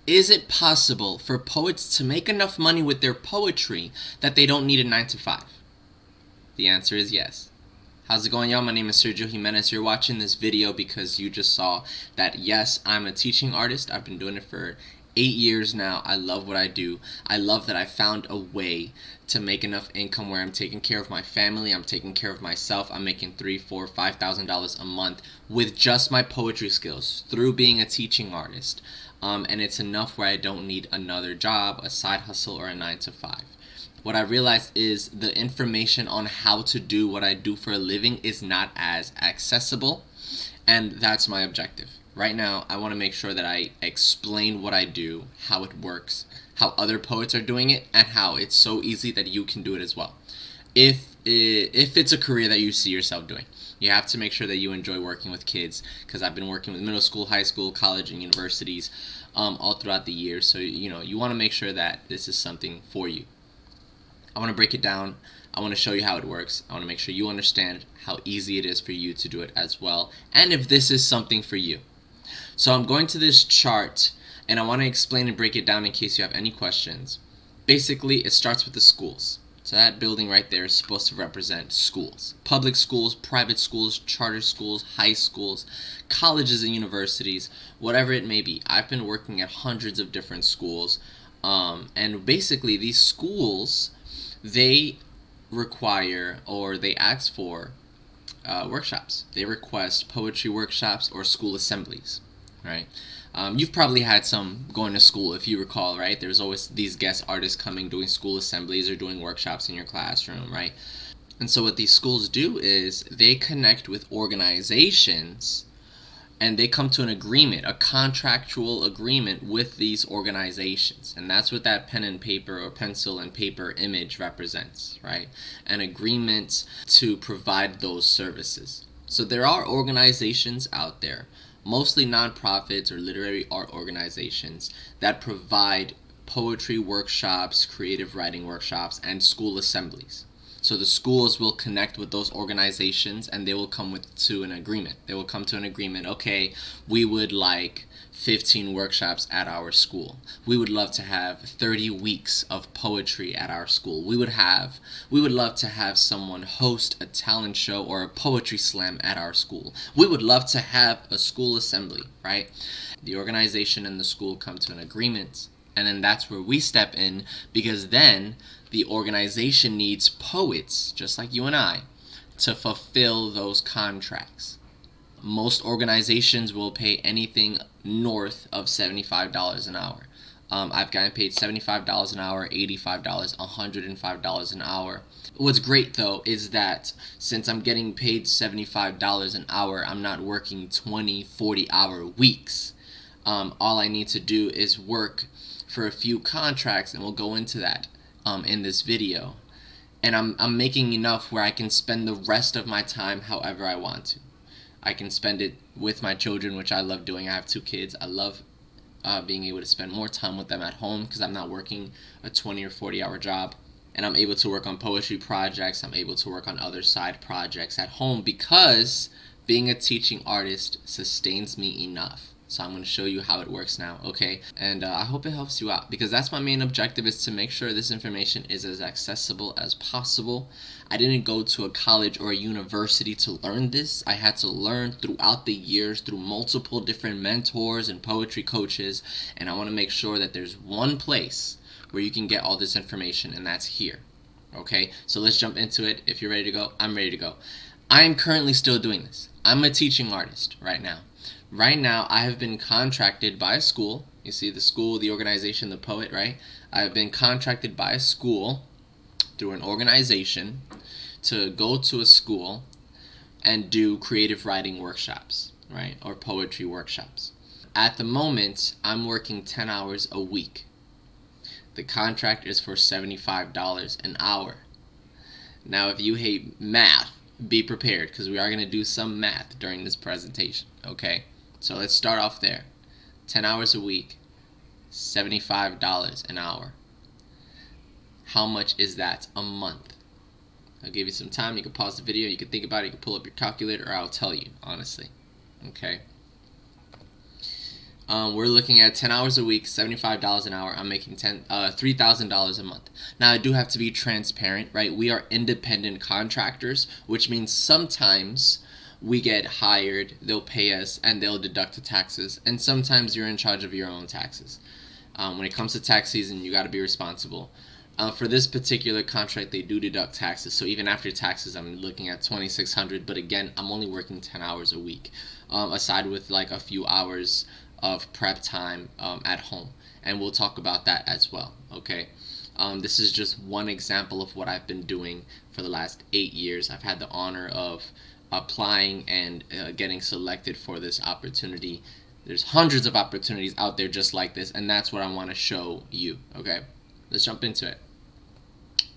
Is it possible for poets to make enough money with their poetry that they don't need a 9 to 5? The answer is yes. How's it going, y'all? My name is Sergio Jimenez. You're watching this video because you just saw that, yes, I'm a teaching artist. I've been doing it for 8 years now. I love what I do. I love that I found a way to make enough income where I'm taking care of my family, I'm taking care of myself. I'm making $3,000, $4,000, $5,000 a month with just my poetry skills through being a teaching artist. And it's enough where I don't need another job, a side hustle, or a 9 to 5. What I realized is the information on how to do what I do for a living is not as accessible, and that's my objective. Right now, I want to make sure that I explain what I do, how it works, how other poets are doing it, and how it's so easy that you can do it as well. If it's a career that you see yourself doing, you have to make sure that you enjoy working with kids, because I've been working with middle school, high school, college, and universities all throughout the years. So you want to make sure that this is something for you. I want to break it down. I want to show you how it works. I want to make sure you understand how easy it is for you to do it as well, and if this is something for you. So I'm going to this chart, and I want to explain and break it down in case you have any questions. Basically, it starts with the schools. So that building right there is supposed to represent schools. Public schools, private schools, charter schools, high schools, colleges and universities, whatever it may be. I've been working at hundreds of different schools, and basically these schools, they require or they ask for workshops. They request poetry workshops or school assemblies, right? You've probably had some going to school, if you recall, right? There's always these guest artists coming, doing school assemblies or doing workshops in your classroom, right? And so what these schools do is they connect with organizations, and they come to an agreement, a contractual agreement with these organizations. And that's what that pen and paper or pencil and paper image represents, right? An agreement to provide those services. So there are organizations out there, mostly nonprofits or literary art organizations, that provide poetry workshops, creative writing workshops, and school assemblies. So the schools will connect with those organizations, and they will come to an agreement. They will come to an agreement. Okay, we would like 15 workshops at our school. We would love to have 30 weeks of poetry at our school. We would love to have someone host a talent show or a poetry slam at our school. We would love to have a school assembly, right? The organization and the school come to an agreement, and then that's where we step in, because then the organization needs poets, just like you and I, to fulfill those contracts. Most organizations will pay anything north of $75 an hour. I've gotten paid $75 an hour, $85, $105 an hour. What's great, though, is that since I'm getting paid $75 an hour, I'm not working 20, 40-hour weeks. All I need to do is work for a few contracts, and we'll go into that in this video, and I'm making enough where I can spend the rest of my time however I want to. I can spend it with my children, which I love doing. I have 2 kids. I love being able to spend more time with them at home because I'm not working a 20 or 40-hour job, and I'm able to work on poetry projects. I'm able to work on other side projects at home because being a teaching artist sustains me enough. So I'm going to show you how it works now, okay? And I hope it helps you out, because that's my main objective, is to make sure this information is as accessible as possible. I didn't go to a college or a university to learn this. I had to learn throughout the years through multiple different mentors and poetry coaches, and I want to make sure that there's one place where you can get all this information, and that's here, okay? So let's jump into it. If you're ready to go, I'm ready to go. I am currently still doing this. I'm a teaching artist right now. Right now, I have been contracted by a school. You see the school, the organization, the poet, right? I have been contracted by a school through an organization to go to a school and do creative writing workshops, right? Or poetry workshops. At the moment, I'm working 10 hours a week. The contract is for $75 an hour. Now, if you hate math, be prepared, because we are going to do some math during this presentation, okay? So let's start off there. 10 hours a week, $75 an hour. How much is that a month? I'll give you some time. You can pause the video. You can think about it. You can pull up your calculator, or I'll tell you, honestly. Okay? We're looking at 10 hours a week, $75 an hour. I'm making $3,000 a month. Now, I do have to be transparent, right? We are independent contractors, which means sometimes we get hired, they'll pay us, and they'll deduct the taxes. And sometimes you're in charge of your own taxes. When it comes to tax season, you got to be responsible. For this particular contract, they do deduct taxes. So even after taxes, I'm looking at $2,600. But again, I'm only working 10 hours a week, aside with like a few hours of prep time at home. And we'll talk about that as well, okay? This is just one example of what I've been doing for the last 8 years. I've had the honor of applying and getting selected for this opportunity. There's hundreds of opportunities out there just like this, and that's what I want to show you, okay? Let's jump into it.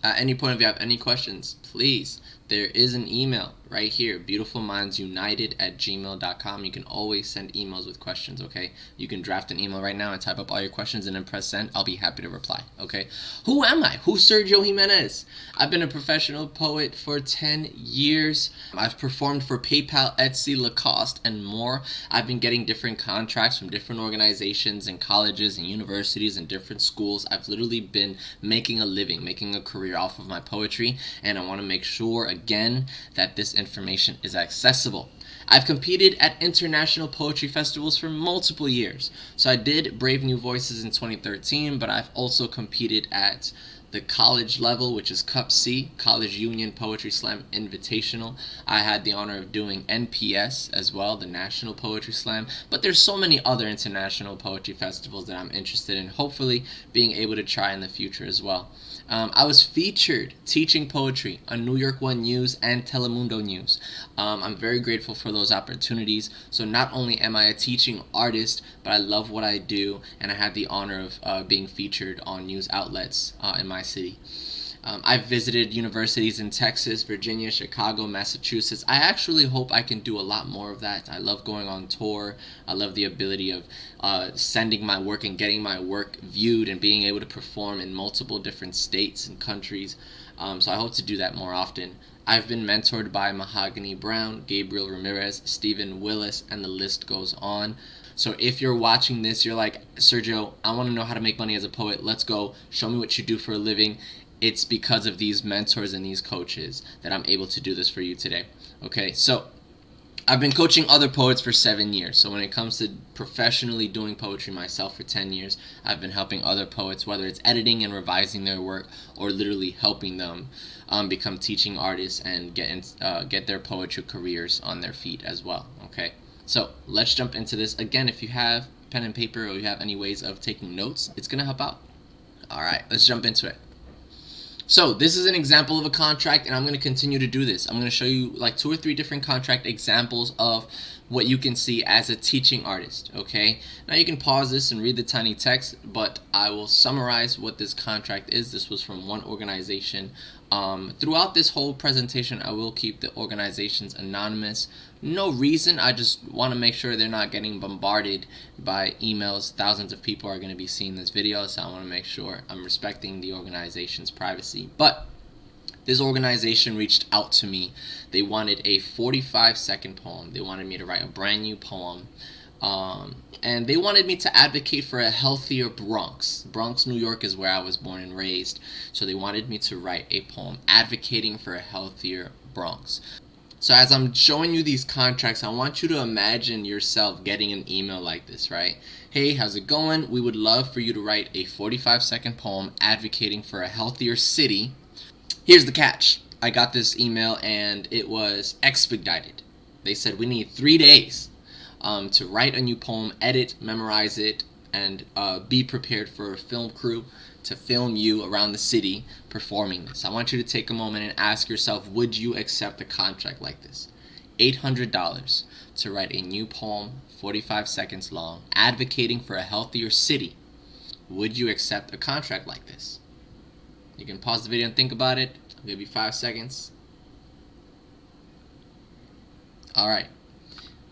At any point, if you have any questions, please, there is an email right here, beautifulmindsunited@gmail.com. You can always send emails with questions, okay? You can draft an email right now and type up all your questions and then press send. I'll be happy to reply, okay? Who am I? Who's Sergio Jimenez? I've been a professional poet for 10 years. I've performed for PayPal, Etsy, Lacoste, and more. I've been getting different contracts from different organizations and colleges and universities and different schools. I've literally been making a living, making a career off of my poetry, and I want to make sure, again, that this information is accessible. I've competed at international poetry festivals for multiple years. So I did Brave New Voices in 2013, but I've also competed at the college level, which is Cup C, College Union Poetry Slam Invitational. I had the honor of doing NPS as well, the National Poetry Slam. But there's so many other international poetry festivals that I'm interested in, hopefully being able to try in the future as well. I was featured teaching poetry on New York One News and Telemundo News. I'm very grateful for those opportunities. So not only am I a teaching artist, but I love what I do, and I had the honor of being featured on news outlets in my city. I've visited universities in Texas, Virginia, Chicago, Massachusetts. I actually hope I can do a lot more of that. I love going on tour. I love the ability of sending my work and getting my work viewed and being able to perform in multiple different states and countries. So I hope to do that more often. I've been mentored by Mahogany Brown, Gabriel Ramirez, Stephen Willis, and the list goes on. So if you're watching this, you're like, Sergio, I want to know how to make money as a poet. Let's go. Show me what you do for a living. It's because of these mentors and these coaches that I'm able to do this for you today. Okay, so I've been coaching other poets for 7 years. So when it comes to professionally doing poetry myself for 10 years, I've been helping other poets, whether it's editing and revising their work or literally helping them become teaching artists and get their poetry careers on their feet as well. Okay, so let's jump into this. Again, if you have pen and paper or you have any ways of taking notes, it's going to help out. All right, let's jump into it. So this is an example of a contract, and I'm going to continue to do this. I'm going to show you like 2 or 3 different contract examples of what you can see as a teaching artist, okay? Now you can pause this and read the tiny text, but I will summarize what this contract is. This was from one organization. Throughout this whole presentation, I will keep the organizations anonymous. No reason, I just want to make sure they're not getting bombarded by emails. Thousands of people are going to be seeing this video, so I want to make sure I'm respecting the organization's privacy. But this organization reached out to me. They wanted a 45-second poem. They wanted me to write a brand new poem. And they wanted me to advocate for a healthier Bronx. Bronx, New York is where I was born and raised. So they wanted me to write a poem advocating for a healthier Bronx. So as I'm showing you these contracts, I want you to imagine yourself getting an email like this, right? Hey, how's it going? We would love for you to write a 45-second poem advocating for a healthier city. Here's the catch. I got this email and it was expedited. They said we need 3 days to write a new poem, edit, memorize it, and be prepared for a film crew to film you around the city performing this. I want you to take a moment and ask yourself, would you accept a contract like this? $800 to write a new poem, 45 seconds long, advocating for a healthier city. Would you accept a contract like this? You can pause the video and think about it. I'll give you 5 seconds. Alright.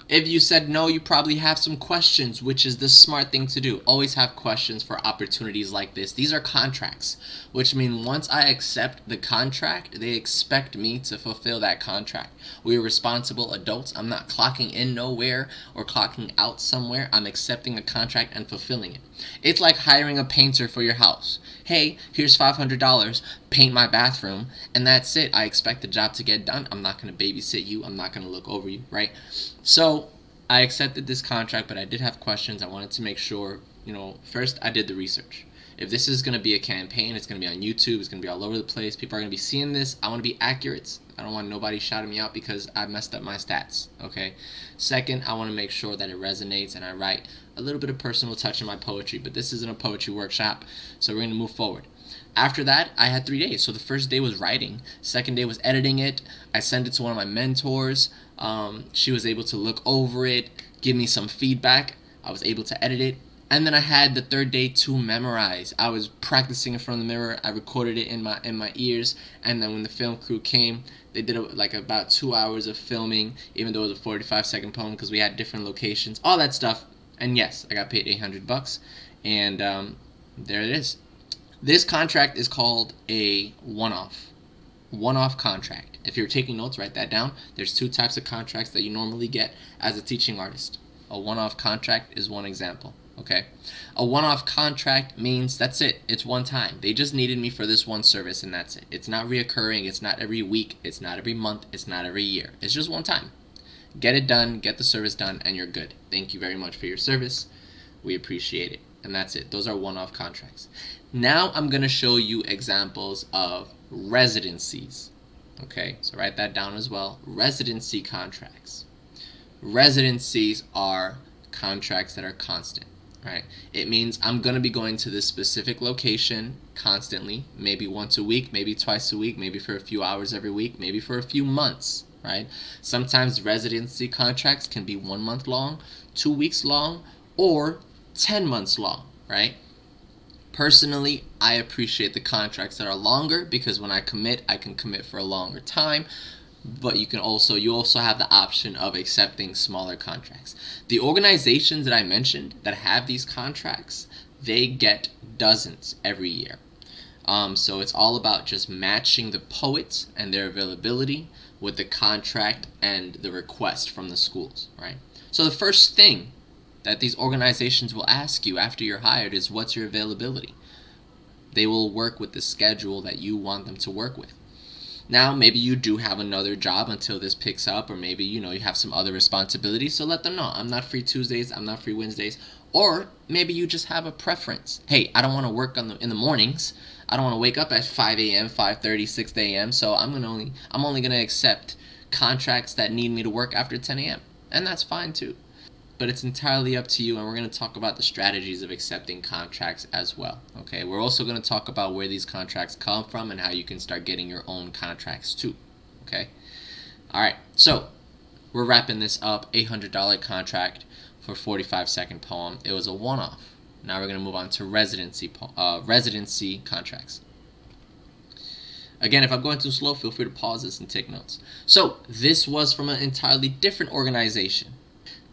If you said no, you probably have some questions, which is the smart thing to do. Always have questions for opportunities like this. These are contracts, which mean once I accept the contract, they expect me to fulfill that contract. We are responsible adults. I'm not clocking in nowhere or clocking out somewhere. I'm accepting a contract and fulfilling it. It's like hiring a painter for your house. Hey, here's $500, paint my bathroom, and that's it. I expect the job to get done. I'm not going to babysit you. I'm not going to look over you, right? So I accepted this contract, but I did have questions. I wanted to make sure, first I did the research. If this is going to be a campaign, it's going to be on YouTube, it's going to be all over the place. People are going to be seeing this. I want to be accurate. I don't want nobody shouting me out because I messed up my stats, okay? Second, I want to make sure that it resonates and I write a little bit of personal touch in my poetry, but this isn't a poetry workshop, so we're going to move forward. After that, I had 3 days. So the first day was writing. Second day was editing it. I sent it to one of my mentors. She was able to look over it, give me some feedback. I was able to edit it. And then I had the third day to memorize. I was practicing in front of the mirror. I recorded it in my ears. And then when the film crew came, they did about 2 hours of filming, even though it was a 45-second poem because we had different locations, all that stuff. And yes, I got paid $800. And there it is. This contract is called a one-off contract. If you're taking notes, write that down. There's 2 types of contracts that you normally get as a teaching artist. A one-off contract is one example, okay? A one-off contract means that's it. It's one time. They just needed me for this one service and that's it. It's not reoccurring. It's not every week. It's not every month. It's not every year. It's just one time. Get it done, get the service done, and you're good. Thank you very much for your service. We appreciate it. And that's it. Those are one-off contracts. Now I'm going to show you examples of residencies. Okay, so write that down as well. Residency contracts. Residencies are contracts that are constant, right? It means I'm going to be going to this specific location constantly, maybe once a week, maybe twice a week, maybe for a few hours every week, maybe for a few months, right? Sometimes residency contracts can be 1 month long, 2 weeks long, or 10 months long, right? Personally, I appreciate the contracts that are longer because when I can commit for a longer time. But you also have the option of accepting smaller contracts. The organizations that I mentioned that have these contracts, they get dozens every year. So it's all about just matching the poets and their availability with the contract and the request from the schools, right? So the first thing that these organizations will ask you after you're hired is what's your availability. They will work with the schedule that you want them to work with. Now, maybe you do have another job until this picks up, or maybe, you have some other responsibilities, so let them know. I'm not free Tuesdays, I'm not free Wednesdays, or maybe you just have a preference. Hey, I don't want to work in the mornings. I don't want to wake up at 5 a.m., 5:30, 6 a.m., so I'm only going to accept contracts that need me to work after 10 a.m., and that's fine too. But it's entirely up to you, and we're going to talk about the strategies of accepting contracts as well, okay? We're also going to talk about where these contracts come from and how you can start getting your own contracts too, okay? All right, so we're wrapping this up, $800 contract for 45-second poem. It was a one-off. Now we're going to move on to residency contracts. Again, if I'm going too slow, feel free to pause this and take notes. So this was from an entirely different organization.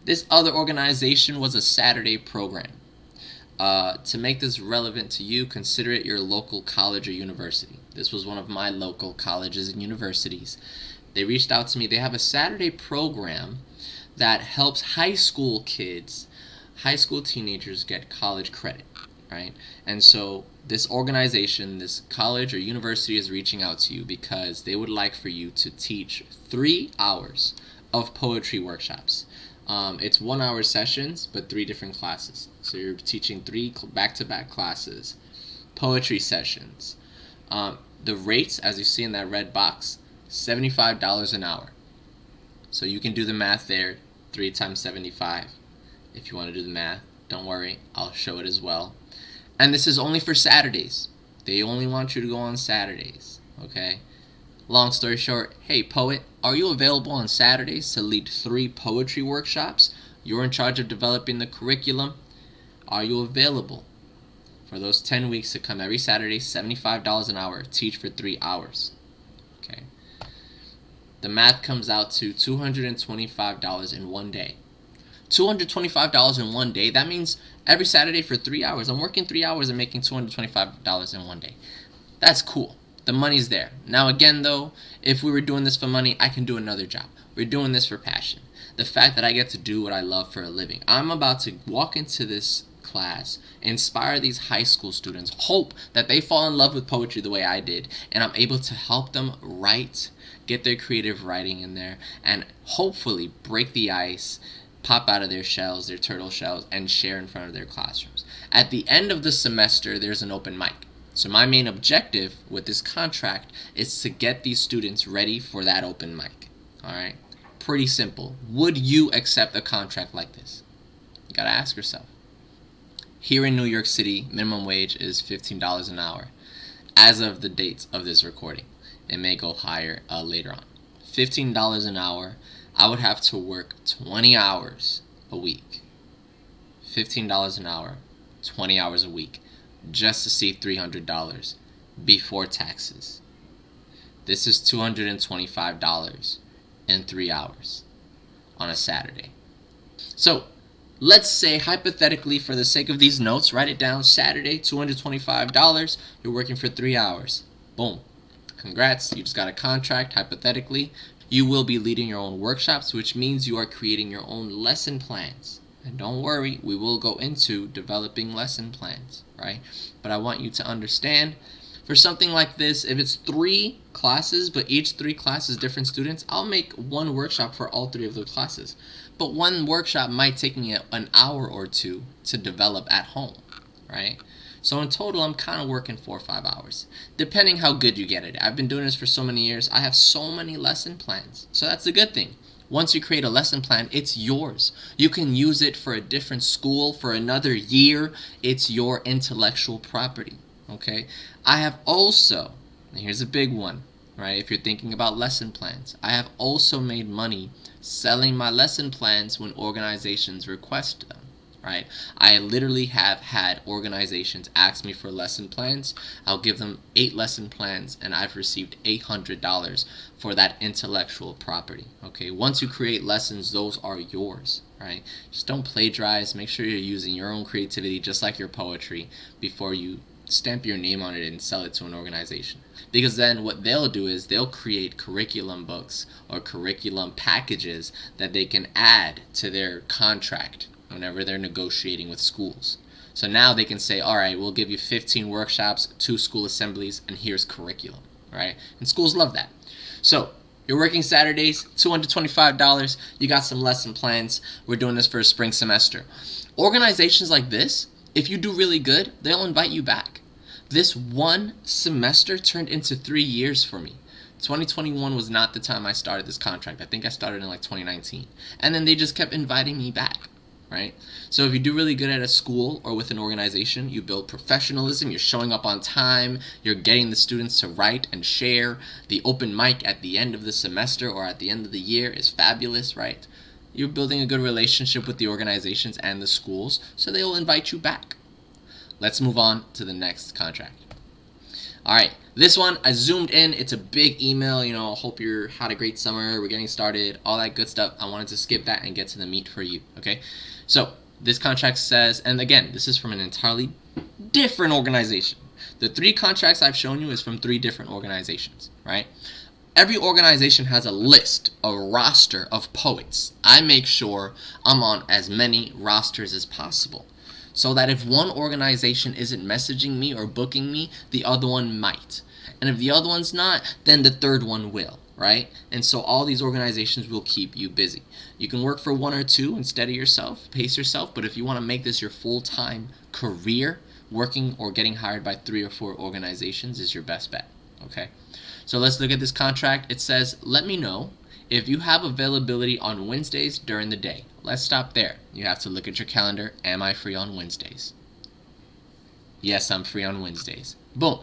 This other organization was a Saturday program. To make this relevant to you, consider it your local college or university. This was one of my local colleges and universities. They reached out to me. They have a Saturday program that helps high school teenagers get college credit, right? And so this organization, this college or university is reaching out to you because they would like for you to teach 3 hours of poetry workshops. It's 1 hour sessions, but 3 different classes. So you're teaching 3 back-to-back classes, poetry sessions. The rates, as you see in that red box, $75 an hour. So you can do the math there, 3 times 75. If you want to do the math, don't worry, I'll show it as well. And this is only for Saturdays. They only want you to go on Saturdays, okay? Long story short, hey poet, are you available on Saturdays to lead 3 poetry workshops? You're in charge of developing the curriculum. Are you available for those 10 weeks to come every Saturday, $75 an hour, teach for 3 hours? Okay. The math comes out to $225 in 1 day. $225 in one day. That means every Saturday for 3 hours, I'm working 3 hours and making $225 in one day. That's cool. The money's there. Now again though, if we were doing this for money, I can do another job. We're doing this for passion. The fact that I get to do what I love for a living. I'm about to walk into this class, inspire these high school students, hope that they fall in love with poetry the way I did, and I'm able to help them write, get their creative writing in there, and hopefully break the ice, pop out of their shells, their turtle shells, and share in front of their classrooms. At the end of the semester, there's an open mic. So my main objective with this contract is to get these students ready for that open mic. Alright? Pretty simple. Would you accept a contract like this? You gotta ask yourself. Here in New York City, minimum wage is $15 an hour. As of the date of this recording. It may go higher later on. $15 an hour. I would have to work 20 hours a week. $15 an hour, 20 hours a week, just to see $300 before taxes. This is $225 in 3 hours on a Saturday. So let's say hypothetically, for the sake of these notes, write it down. Saturday, $225. You're working for 3 hours. Boom. Congrats, you just got a contract. Hypothetically, you will be leading your own workshops, which means you are creating your own lesson plans. And don't worry, we will go into developing lesson plans, right? But I want you to understand, for something like this, if it's 3 classes, but each 3 classes different students, I'll make one workshop for all 3 of those classes. But one workshop might take me an hour or 2 to develop at home, right? So in total, I'm kind of working 4 or 5 hours, depending how good you get at it. I've been doing this for so many years. I have so many lesson plans. So that's a good thing. Once you create a lesson plan, it's yours. You can use it for a different school for another year. It's your intellectual property, okay? I have also, and here's a big one, right? If you're thinking about lesson plans, I have also made money selling my lesson plans when organizations request them. Right? I literally have had organizations ask me for lesson plans. I'll give them 8 lesson plans, and I've received $800 for that intellectual property. Okay, once you create lessons, those are yours. Right? Just don't plagiarize. Make sure you're using your own creativity, just like your poetry, before you stamp your name on it and sell it to an organization. Because then what they'll do is they'll create curriculum books or curriculum packages that they can add to their contract whenever they're negotiating with schools. So now they can say, all right, we'll give you 15 workshops, 2 school assemblies, and here's curriculum, right? And schools love that. So you're working Saturdays, $225, you got some lesson plans. We're doing this for a spring semester. Organizations like this, if you do really good, they'll invite you back. This one semester turned into 3 years for me. 2021 was not the time I started this contract. I think I started in like 2019. And then they just kept inviting me back. Right? So if you do really good at a school or with an organization, you build professionalism, you're showing up on time, you're getting the students to write and share. The open mic at the end of the semester or at the end of the year is fabulous, right? You're building a good relationship with the organizations and the schools, so they will invite you back. Let's move on to the next contract. Alright, this one, I zoomed in. It's a big email, hope you had a great summer, we're getting started, all that good stuff. I wanted to skip that and get to the meat for you, okay? So, this contract says, and again, this is from an entirely different organization. The 3 contracts I've shown you is from 3 different organizations, right? Every organization has a list, a roster of poets. I make sure I'm on as many rosters as possible, so that if one organization isn't messaging me or booking me, the other one might. And if the other one's not, then the third one will, right? And so all these organizations will keep you busy. You can work for 1 or 2 and steady yourself, pace yourself, but if you want to make this your full-time career, working or getting hired by 3 or 4 organizations is your best bet, okay? So let's look at this contract. It says, let me know if you have availability on Wednesdays during the day. Let's stop there. You have to look at your calendar. Am I free on Wednesdays? Yes, I'm free on Wednesdays. Boom.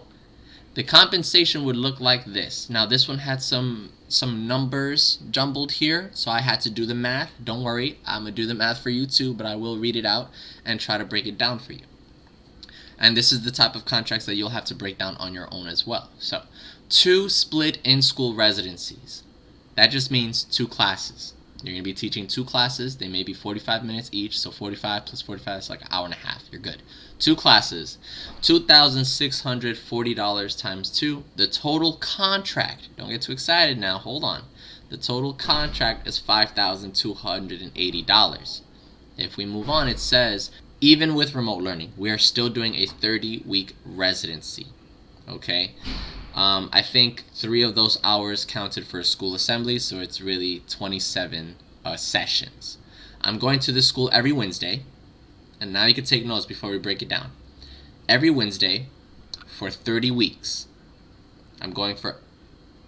The compensation would look like this. Now, this one had some numbers jumbled here, so I had to do the math. Don't worry, I'm going to do the math for you too, but I will read it out and try to break it down for you. And this is the type of contracts that you'll have to break down on your own as well. So, 2 split in-school residencies. That just means 2 classes, You're going to be teaching 2 classes. They may be 45 minutes each, so 45 plus 45 is like an hour and a half. You're good. 2 classes, $2,640 times 2. The total contract, don't get too excited now, hold on. The total contract is $5,280. If we move on, it says, even with remote learning, we are still doing a 30-week residency. Okay? I think 3 of those hours counted for a school assembly, so it's really 27 sessions. I'm going to this school every Wednesday, and now you can take notes before we break it down. Every Wednesday for 30 weeks. I'm going for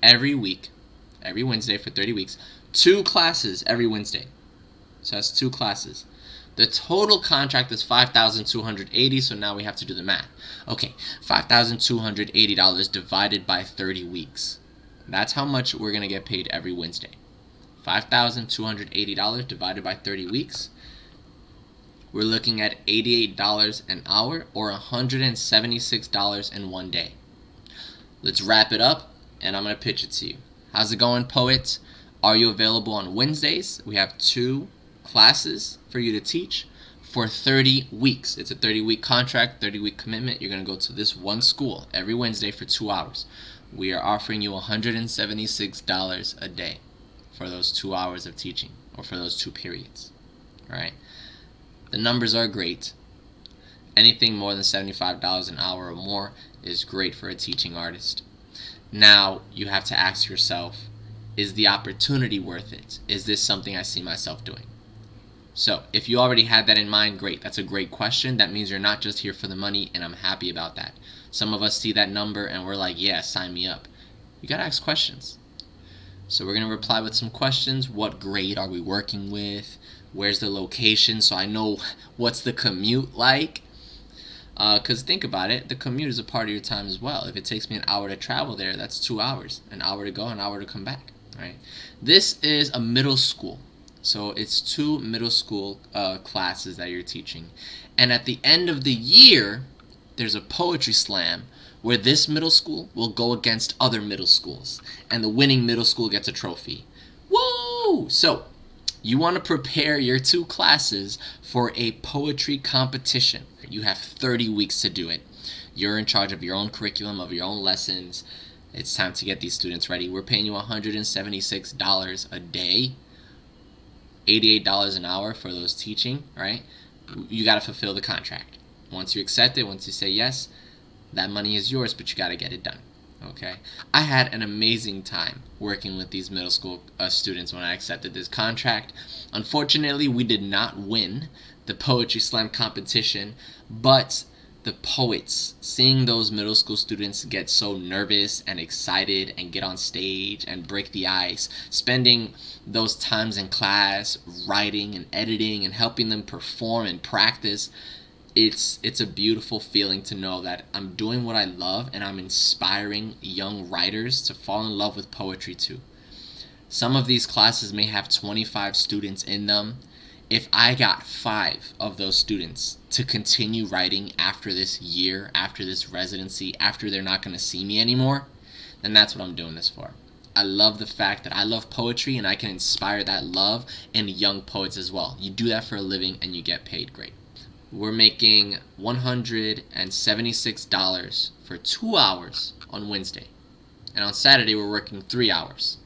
every Wednesday for 30 weeks. 2 classes every Wednesday. So that's 2 classes. The total contract is $5,280, so now we have to do the math. Okay, $5,280 divided by 30 weeks. That's how much we're going to get paid every Wednesday. $5,280 divided by 30 weeks. We're looking at $88 an hour, or $176 in one day. Let's wrap it up, and I'm going to pitch it to you. How's it going, poets? Are you available on Wednesdays? We have 2 classes for you to teach for 30 weeks. It's a 30-week contract, 30-week commitment. You're going to go to this one school every Wednesday for 2 hours. We are offering you $176 a day for those 2 hours of teaching, or for those 2 periods. All right? The numbers are great. Anything more than $75 an hour or more is great for a teaching artist. Now, you have to ask yourself, is the opportunity worth it? Is this something I see myself doing? So, if you already had that in mind, great. That's a great question. That means you're not just here for the money, and I'm happy about that. Some of us see that number and we're like, yeah, sign me up. You gotta ask questions. So we're gonna reply with some questions. What grade are we working with? Where's the location, so I know what's the commute like? Because think about it, the commute is a part of your time as well. If it takes me an hour to travel there, that's 2 hours. An hour to go, an hour to come back. Right? This is a middle school. So it's 2 middle school classes that you're teaching. And at the end of the year, there's a poetry slam where this middle school will go against other middle schools. And the winning middle school gets a trophy. Woo! So, you want to prepare your 2 classes for a poetry competition. You have 30 weeks to do it. You're in charge of your own curriculum, of your own lessons. It's time to get these students ready. We're paying you $176 a day. $88 an hour for those teaching, right? You got to fulfill the contract. Once you accept it, once you say yes, that money is yours, but you got to get it done, okay? I had an amazing time working with these middle school students when I accepted this contract. Unfortunately, we did not win the Poetry Slam competition, but the poets, seeing those middle school students get so nervous and excited and get on stage and break the ice, spending those times in class writing and editing and helping them perform and practice, it's a beautiful feeling to know that I'm doing what I love and I'm inspiring young writers to fall in love with poetry too. Some of these classes may have 25 students in them. If I got 5 of those students to continue writing after this year, after this residency, after they're not going to see me anymore, then that's what I'm doing this for. I love the fact that I love poetry and I can inspire that love in young poets as well. You do that for a living and you get paid great. We're making $176 for 2 hours on Wednesday. And on Saturday, we're working 3 hours.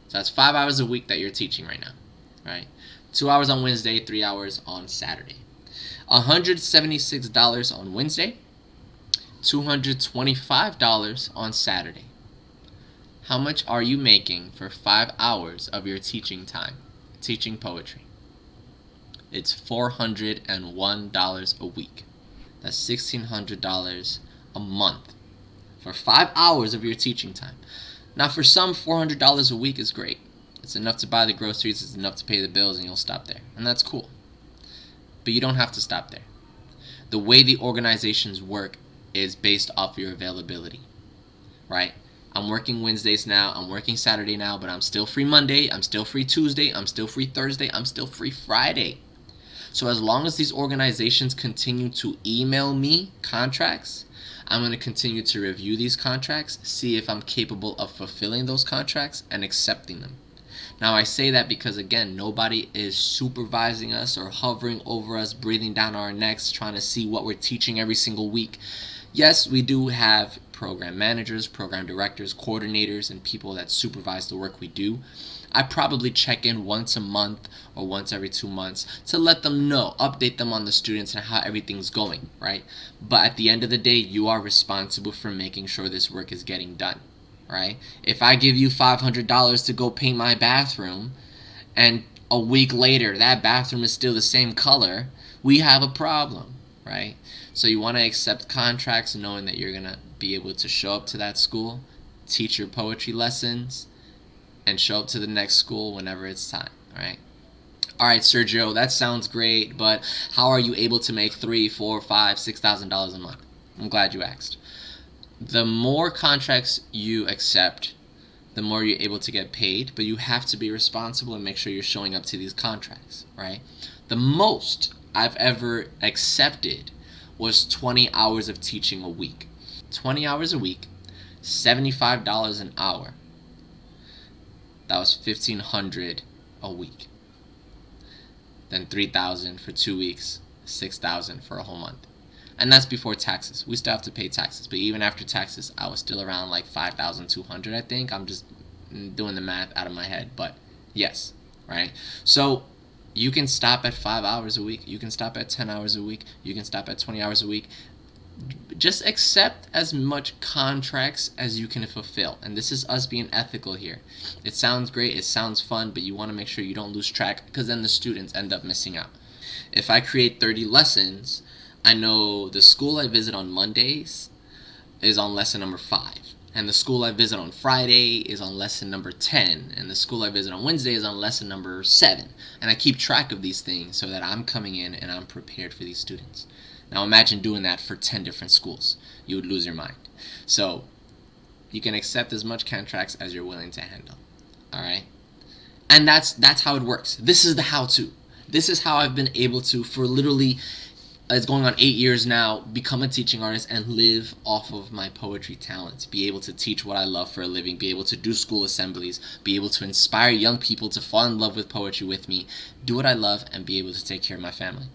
So that's 5 hours a week that you're teaching right now, right? 2 hours on Wednesday, 3 hours on Saturday. $176 on Wednesday, $225 on Saturday. How much are you making for 5 hours of your teaching time, teaching poetry? It's $401 a week. That's $1,600 a month for 5 hours of your teaching time. Now, for some, $400 a week is great. It's enough to buy the groceries, it's enough to pay the bills, and you'll stop there. And that's cool. But you don't have to stop there. The way the organizations work is based off your availability, right? I'm working Wednesdays now, I'm working Saturday now, but I'm still free Monday, I'm still free Tuesday, I'm still free Thursday, I'm still free Friday. So as long as these organizations continue to email me contracts, I'm going to continue to review these contracts, see if I'm capable of fulfilling those contracts and accepting them. Now, I say that because, again, nobody is supervising us or hovering over us, breathing down our necks, trying to see what we're teaching every single week. Yes, we do have program managers, program directors, coordinators, and people that supervise the work we do. I probably check in once a month or once every 2 months to let them know, update them on the students and how everything's going, right? But at the end of the day, you are responsible for making sure this work is getting done, right? If I give you $500 to go paint my bathroom and a week later that bathroom is still the same color, we have a problem, right? So you want to accept contracts knowing that you're going to be able to show up to that school, teach your poetry lessons, and show up to the next school whenever it's time, right? All right, Sergio, that sounds great, but how are you able to make $3,000, $4,000, $5,000, $6,000 a month? I'm glad you asked. The more contracts you accept, the more you're able to get paid, but you have to be responsible and make sure you're showing up to these contracts, right? The most I've ever accepted was 20 hours of teaching a week. 20 hours a week, $75 an hour. That was $1,500 a week. Then $3,000 for 2 weeks, $6,000 for a whole month. And that's before taxes. We still have to pay taxes, but even after taxes, I was still around like $5,200, I think. I'm just doing the math out of my head, but yes, right? So you can stop at 5 hours a week. You can stop at 10 hours a week. You can stop at 20 hours a week. Just accept as much contracts as you can fulfill. And this is us being ethical here. It sounds great, it sounds fun, but you want to make sure you don't lose track, because then the students end up missing out. If I create 30 lessons, I know the school I visit on Mondays is on lesson number 5. And the school I visit on Friday is on lesson number 10. And the school I visit on Wednesday is on lesson number 7. And I keep track of these things so that I'm coming in and I'm prepared for these students. Now imagine doing that for 10 different schools. You would lose your mind. So you can accept as much contracts as you're willing to handle. Alright? And that's how it works. This is the how-to. This is how I've been able to, for literally, it's going on 8 years now, become a teaching artist and live off of my poetry talent. Be able to teach what I love for a living, be able to do school assemblies, be able to inspire young people to fall in love with poetry with me, do what I love, and be able to take care of my family.